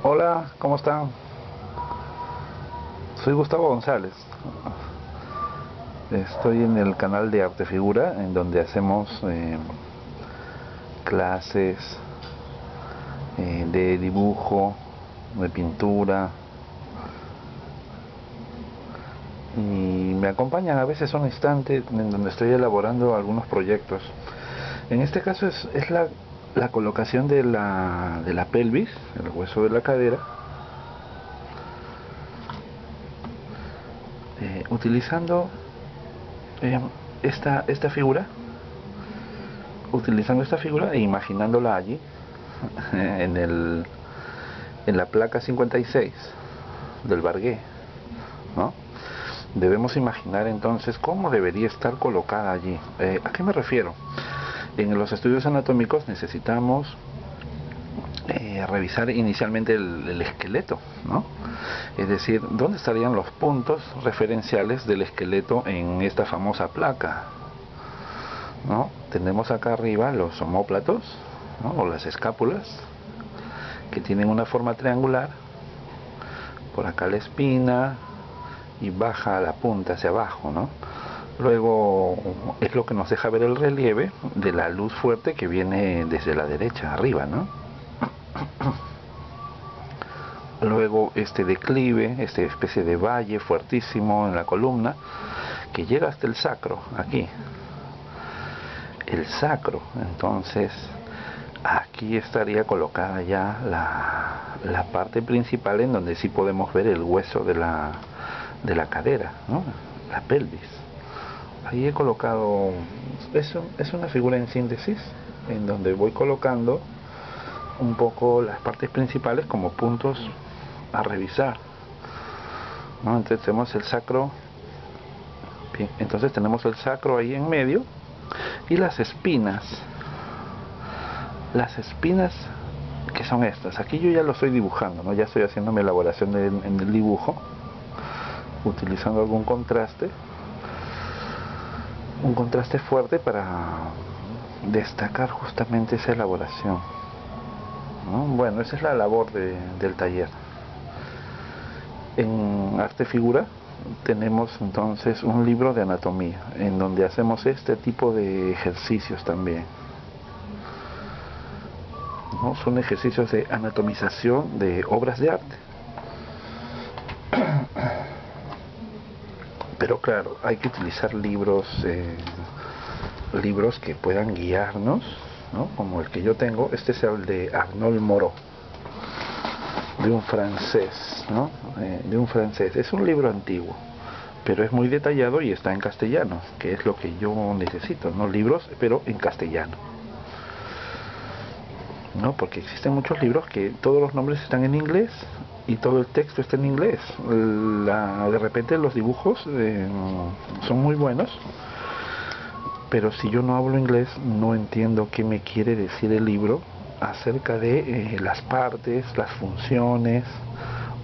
Hola, ¿cómo están? Soy Gustavo González. Estoy en el canal de Artefigura, en donde hacemos clases de dibujo, de pintura, y me acompañan a veces un instante en donde estoy elaborando algunos proyectos. En este caso es la colocación de la pelvis, el hueso de la cadera, utilizando eh, esta figura, e imaginándola allí en en la placa 56 del Bargué, ¿no? Debemos imaginar entonces cómo debería estar colocada allí. ¿A qué me refiero? En los estudios anatómicos necesitamos revisar inicialmente el esqueleto, ¿no? Es decir, ¿dónde estarían los puntos referenciales del esqueleto en esta famosa placa? ¿No? Tenemos acá arriba los omóplatos, ¿no? O las escápulas, que tienen una forma triangular. Por acá la espina y baja la punta hacia abajo, ¿no? Luego es lo que nos deja ver el relieve de la luz fuerte que viene desde la derecha arriba, ¿no? Luego este declive, esta especie de valle fuertísimo en la columna que llega hasta el sacro, aquí. El sacro, entonces aquí estaría colocada ya la parte principal en donde sí podemos ver el hueso de la cadera, ¿no? La pelvis. Ahí he colocado, eso es una figura en síntesis, en donde voy colocando un poco las partes principales como puntos a revisar, ¿no? Entonces tenemos el sacro, bien, entonces tenemos el sacro ahí en medio y las espinas. Las espinas, que son estas, aquí yo ya lo estoy dibujando, ¿no? Ya estoy haciendo mi elaboración en el dibujo, utilizando algún contraste, un contraste fuerte para destacar justamente esa elaboración, ¿no? Bueno, esa es la labor del taller. En arte figura tenemos entonces un libro de anatomía en donde hacemos este tipo de ejercicios también, ¿no? Son ejercicios de anatomización de obras de arte. Pero claro, hay que utilizar libros que puedan guiarnos, ¿no? Como el que yo tengo. Este es el de Arnold Moreau, de un francés, ¿no? De un francés. Es un libro antiguo, pero es muy detallado y está en castellano, que es lo que yo necesito, ¿no? Libros, pero en castellano, ¿no? Porque existen muchos libros que todos los nombres están en inglés y todo el texto está en inglés. De repente los dibujos son muy buenos, pero si yo no hablo inglés no entiendo qué me quiere decir el libro acerca de las partes, las funciones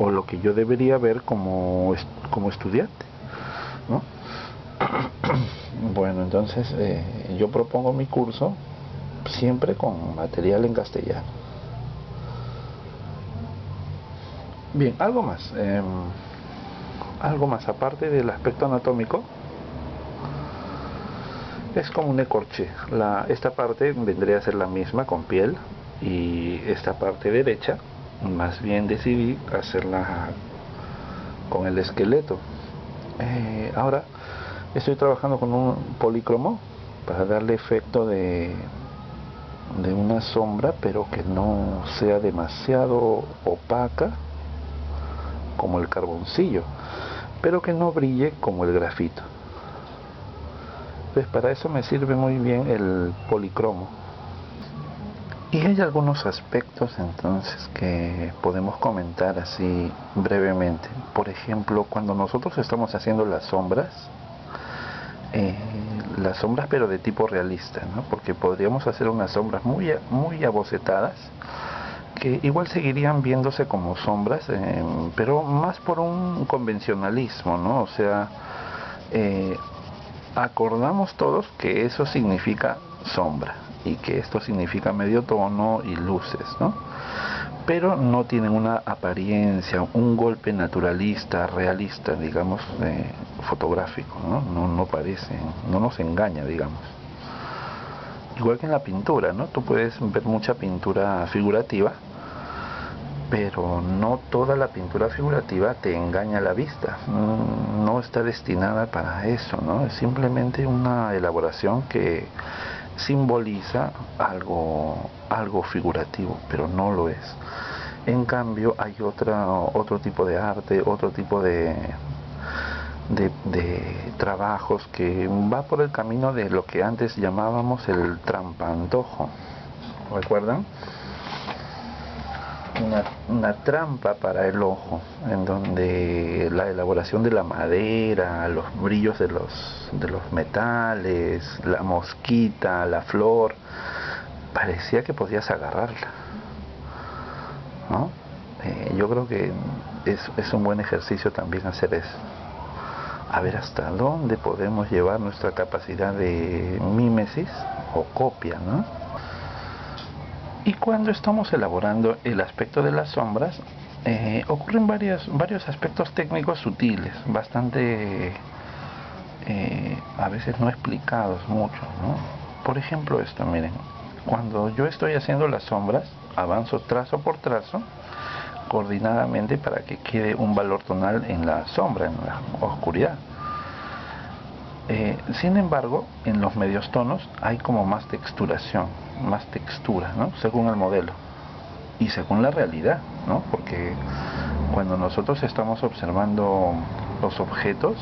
o lo que yo debería ver como estudiante, ¿no? Bueno, entonces yo propongo mi curso siempre con material en castellano. Bien, algo más aparte del aspecto anatómico, es como un ecorche. Esta parte vendría a ser la misma con piel, y esta parte derecha más bien decidí hacerla con el esqueleto. Ahora estoy trabajando con un polícromo para darle efecto de una sombra, pero que no sea demasiado opaca como el carboncillo, pero que no brille como el grafito. Pues para eso me sirve muy bien el policromo. Y hay algunos aspectos entonces que podemos comentar así brevemente. Por ejemplo, cuando nosotros estamos haciendo eh, las sombras pero de tipo realista, ¿no? Porque podríamos hacer unas sombras muy abocetadas que igual seguirían viéndose como sombras, pero más por un convencionalismo, ¿no? O sea, eh, acordamos todos que eso significa sombra y que esto significa medio tono y luces, ¿no? pero no tienen una apariencia, un golpe naturalista, realista, digamos, fotográfico, ¿no? No parecen, no nos engaña, digamos. Igual que en la pintura, ¿no? Tú puedes ver mucha pintura figurativa, pero no toda la pintura figurativa te engaña la vista. No está destinada para eso, ¿no? Es simplemente una elaboración que simboliza algo figurativo, pero no lo es. En cambio hay otro tipo de arte, otro tipo de trabajos que va por el camino de lo que antes llamábamos el trampantojo. ¿Recuerdan? Una trampa para el ojo, en donde la elaboración de la madera, los brillos de los metales, la mosquita, la flor, parecía que podías agarrarla, ¿no? Yo creo que es un buen ejercicio también hacer eso, a ver hasta dónde podemos llevar nuestra capacidad de mímesis o copia, ¿no? Y cuando estamos elaborando el aspecto de las sombras, ocurren varios aspectos técnicos sutiles, bastante a veces no explicados mucho, ¿no? Por ejemplo esto, miren, cuando yo estoy haciendo las sombras, avanzo trazo por trazo, coordinadamente para que quede un valor tonal en la sombra, en la oscuridad. Sin embargo, en los medios tonos hay como más texturación, más textura, ¿no? Según el modelo y según la realidad, ¿no? Porque cuando nosotros estamos observando los objetos,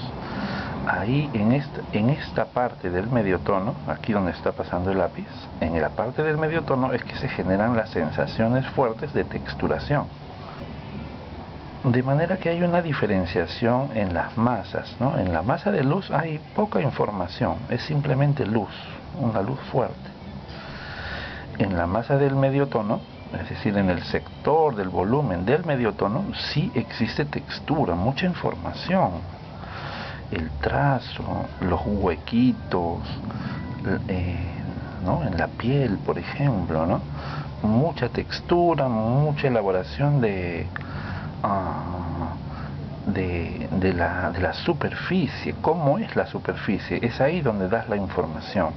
ahí en esta parte del medio tono, aquí donde está pasando el lápiz, en la parte del medio tono es que se generan las sensaciones fuertes de texturación. De manera que hay una diferenciación en las masas, ¿no? En la masa de luz hay poca información, es simplemente luz, una luz fuerte. En la masa del medio tono, es decir, en el sector del volumen del medio tono, sí existe textura, mucha información. El trazo, los huequitos, ¿no? En la piel, por ejemplo, ¿no? Mucha textura, mucha elaboración de la superficie, cómo es la superficie, es ahí donde das la información.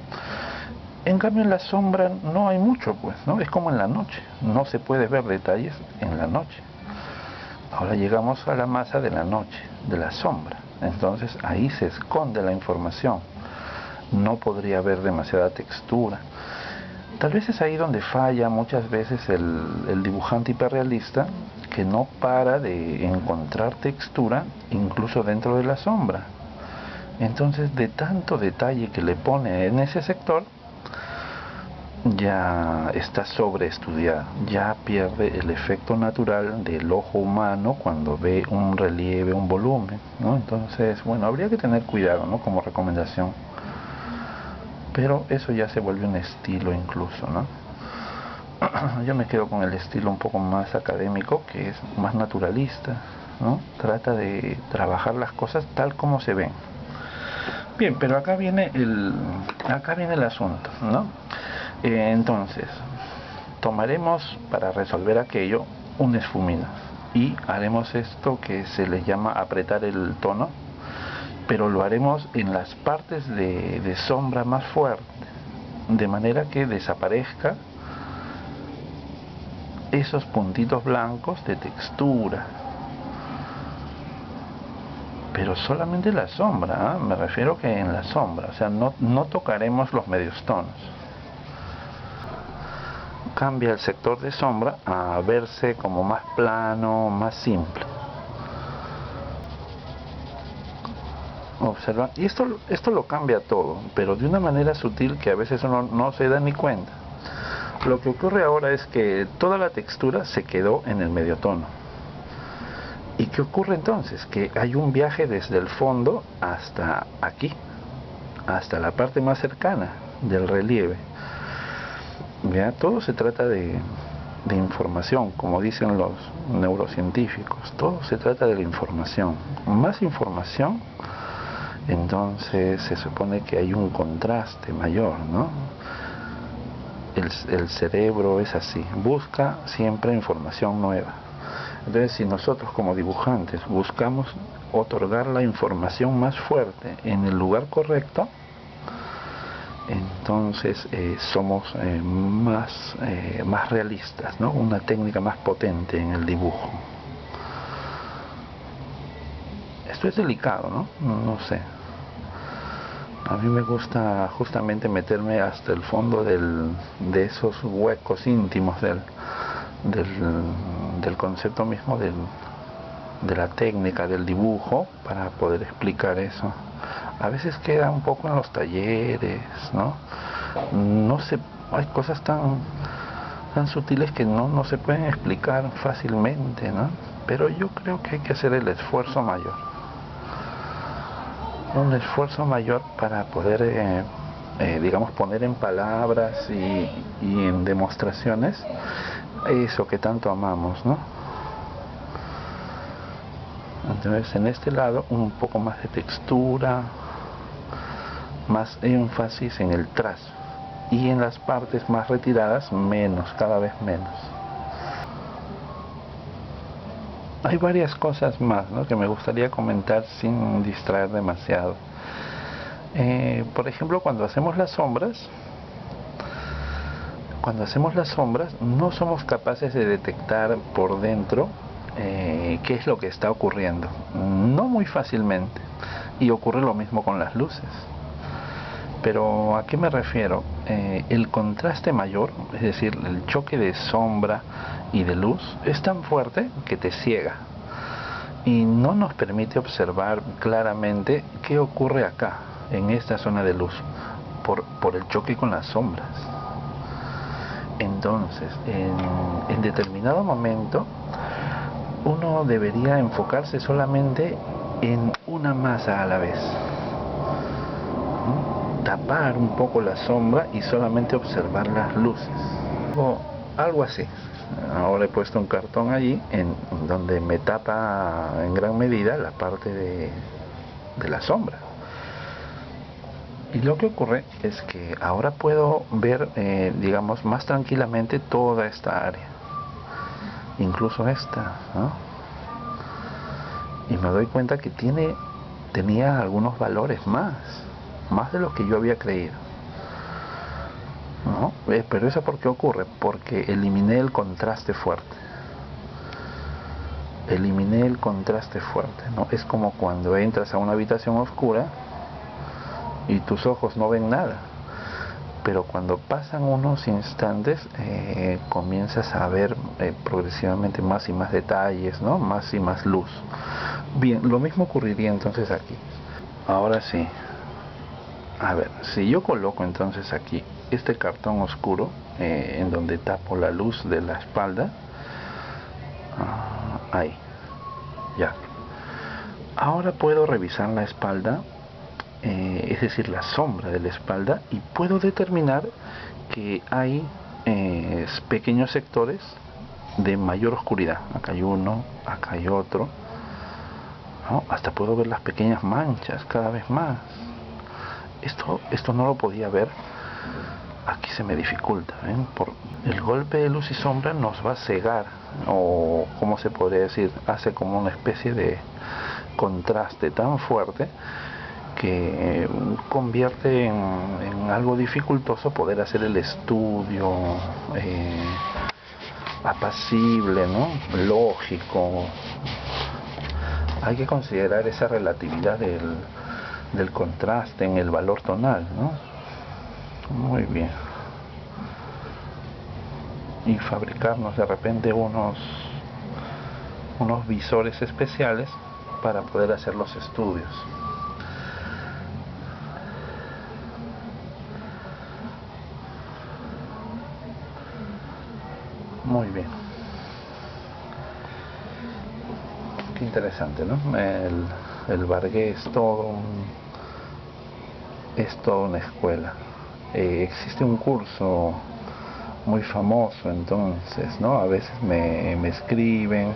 En cambio en la sombra no hay mucho, pues, ¿no? Es como en la noche, no se puede ver detalles en la noche. Ahora llegamos a la masa de la noche, de la sombra, entonces ahí se esconde la información, no podría haber demasiada textura. Tal vez es ahí donde falla muchas veces el dibujante hiperrealista, que no para de encontrar textura incluso dentro de la sombra. Entonces, de tanto detalle que le pone en ese sector, ya está sobreestudiado, ya pierde el efecto natural del ojo humano cuando ve un relieve, un volumen, ¿no? Entonces, bueno, habría que tener cuidado, ¿no? Como recomendación. Pero eso ya se vuelve un estilo incluso, ¿no? Yo me quedo con el estilo un poco más académico, que es más naturalista, ¿no? Trata de trabajar las cosas tal como se ven. Bien, pero acá viene el asunto, ¿no? Entonces, tomaremos para resolver aquello un esfumino y haremos esto que se le llama apretar el tono, pero lo haremos en las partes de sombra más fuerte, de manera que desaparezca esos puntitos blancos de textura, pero solamente la sombra, ¿eh? Me refiero que en la sombra, o sea, no tocaremos los medios tonos. Cambia el sector de sombra a verse como más plano, más simple. Observa, y esto lo cambia todo, pero de una manera sutil que a veces uno no se da ni cuenta. Lo que ocurre ahora es que toda la textura se quedó en el medio tono. ¿Y qué ocurre entonces? Que hay un viaje desde el fondo hasta aquí, hasta la parte más cercana del relieve. ¿Ya? Todo se trata de información, como dicen los neurocientíficos. Todo se trata de la información. Más información, entonces se supone que hay un contraste mayor, ¿no? el cerebro es así, busca siempre información nueva. Entonces, si nosotros como dibujantes buscamos otorgar la información más fuerte en el lugar correcto, entonces somos más realistas, ¿no? Una técnica más potente en el dibujo. Esto es delicado, ¿no? No sé. A mí me gusta justamente meterme hasta el fondo de esos huecos íntimos del concepto mismo de la técnica del dibujo para poder explicar eso. A veces queda un poco en los talleres, ¿no? No sé, hay cosas tan sutiles que no se pueden explicar fácilmente, ¿no? Pero yo creo que hay que hacer el esfuerzo mayor. Un esfuerzo mayor para poder, digamos, poner en palabras y en demostraciones eso que tanto amamos, ¿no? Entonces, en este lado, un poco más de textura, más énfasis en el trazo, y en las partes más retiradas, menos, cada vez menos. Hay varias cosas más, ¿no?, que me gustaría comentar sin distraer demasiado. Por ejemplo, cuando hacemos las sombras, no somos capaces de detectar por dentro qué es lo que está ocurriendo. No muy fácilmente. Y ocurre lo mismo con las luces. Pero ¿a qué me refiero? El contraste mayor, es decir, el choque de sombra y de luz, es tan fuerte que te ciega y no nos permite observar claramente qué ocurre acá, en esta zona de luz, por el choque con las sombras. Entonces, en determinado momento, uno debería enfocarse solamente en una masa a la vez, ¿no? Tapar un poco la sombra y solamente observar las luces. Algo así. Ahora he puesto un cartón allí en donde me tapa en gran medida la parte de la sombra. Y lo que ocurre es que ahora puedo ver, digamos, más tranquilamente toda esta área, incluso esta, ¿no? Y me doy cuenta que tenía algunos valores más de lo que yo había creído, ¿no? Pero ¿eso por qué ocurre? Porque eliminé el contraste fuerte. ¿No? Es como cuando entras a una habitación oscura y tus ojos no ven nada, pero cuando pasan unos instantes comienzas a ver progresivamente más y más detalles, ¿no? Más y más luz. Bien, lo mismo ocurriría entonces aquí. Ahora sí, a ver, si yo coloco entonces aquí este cartón oscuro en donde tapo la luz de la espalda, ahí, ya. Ahora puedo revisar la espalda, es decir, la sombra de la espalda, y puedo determinar que hay pequeños sectores de mayor oscuridad. Acá hay uno, acá hay otro, ¿no? Hasta puedo ver las pequeñas manchas cada vez más. Esto no lo podía ver. Aquí se me dificulta, ¿ven? Por el golpe de luz y sombra nos va a cegar, o como se podría decir, hace como una especie de contraste tan fuerte que convierte en algo dificultoso poder hacer el estudio apacible, ¿no? Lógico. Hay que considerar esa relatividad del contraste en el valor tonal, ¿no? Muy bien. Y fabricarnos de repente unos visores especiales para poder hacer los estudios. Muy bien. Qué interesante, ¿no? El Bargué es toda una escuela. Existe un curso muy famoso, entonces, ¿no? A veces me escriben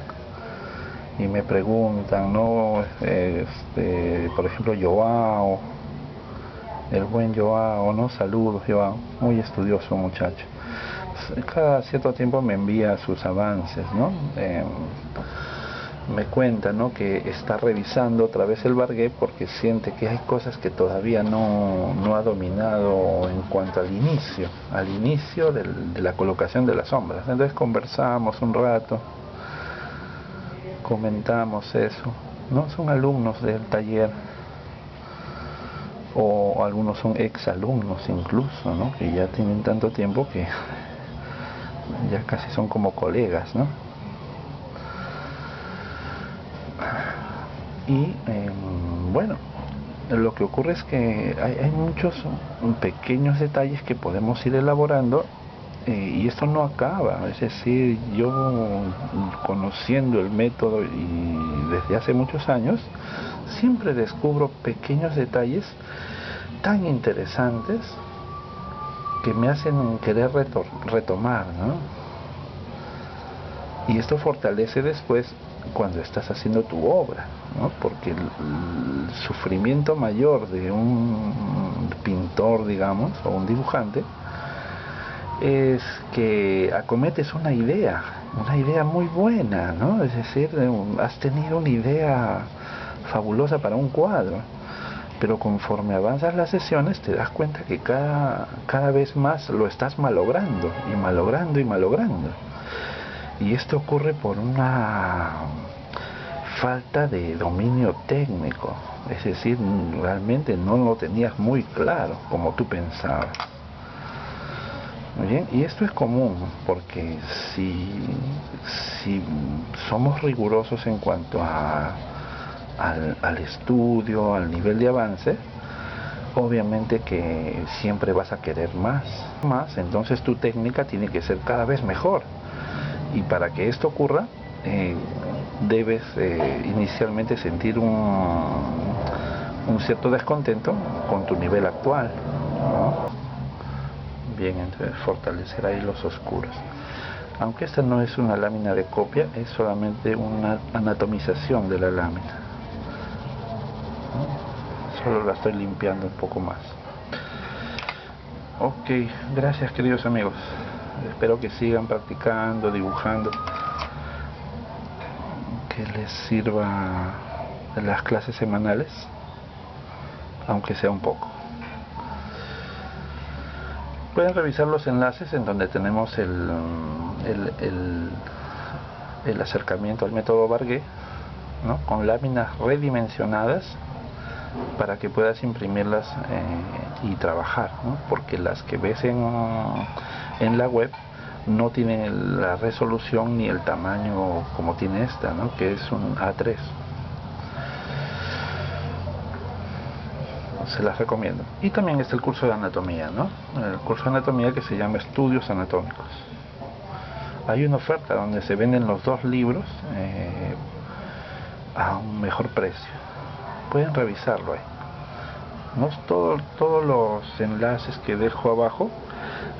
y me preguntan, ¿no? Por ejemplo, Joao el buen Joao, ¿no? Saludos, Joao, muy estudioso muchacho. Cada cierto tiempo me envía sus avances, ¿no? Me cuenta, ¿no?, que está revisando otra vez el Barguet porque siente que hay cosas que todavía no ha dominado en cuanto al inicio de la colocación de las sombras. Entonces conversamos un rato, comentamos eso, ¿no? Son alumnos del taller, o algunos son ex alumnos incluso, ¿no?, que ya tienen tanto tiempo que ya casi son como colegas, ¿no? Y bueno, lo que ocurre es que hay muchos pequeños detalles que podemos ir elaborando, y esto no acaba. Es decir, yo, conociendo el método y desde hace muchos años, siempre descubro pequeños detalles tan interesantes que me hacen querer retomar, ¿no? Y esto fortalece después cuando estás haciendo tu obra, ¿no? Porque el sufrimiento mayor de un pintor, digamos, o un dibujante, es que acometes una idea muy buena, ¿no? Es decir, has tenido una idea fabulosa para un cuadro, pero conforme avanzas las sesiones te das cuenta que cada vez más lo estás malogrando y malogrando y malogrando. Y esto ocurre por una falta de dominio técnico, es decir, realmente no lo tenías muy claro como tú pensabas. Muy bien, y esto es común porque si somos rigurosos en cuanto al estudio, al nivel de avance, obviamente que siempre vas a querer más, entonces tu técnica tiene que ser cada vez mejor. Y para que esto ocurra, debes inicialmente sentir un cierto descontento con tu nivel actual, ¿no? Bien, entonces fortalecer ahí los oscuros. Aunque esta no es una lámina de copia, es solamente una anatomización de la lámina, ¿no? Solo la estoy limpiando un poco más. Ok, gracias queridos amigos. Espero que sigan practicando, dibujando, que les sirva las clases semanales, aunque sea un poco. Pueden revisar los enlaces en donde tenemos el acercamiento al método Barguet, ¿no?, con láminas redimensionadas para que puedas imprimirlas y trabajar, ¿no? Porque las que ves en la web no tienen la resolución ni el tamaño como tiene esta, ¿no?, que es un A3. Se las recomiendo. Y también está el curso de anatomía, ¿no? El curso de anatomía que se llama Estudios Anatómicos. Hay una oferta donde se venden los dos libros a un mejor precio. Pueden revisarlo ahí, ¿no? Todos los enlaces que dejo abajo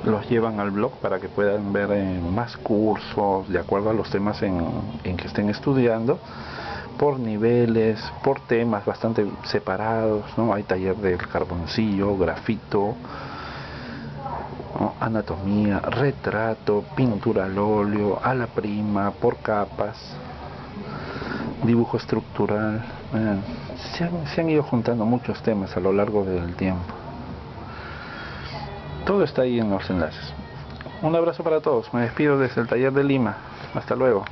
los llevan al blog para que puedan ver más cursos de acuerdo a los temas en que estén estudiando, por niveles, por temas bastante separados, ¿no? Hay taller del carboncillo, grafito, ¿no?, anatomía, retrato, pintura al óleo, a la prima, por capas, dibujo estructural. Se han ido juntando muchos temas a lo largo del tiempo. Todo está ahí en los enlaces. Un abrazo para todos. Me despido desde el taller de Lima. Hasta luego.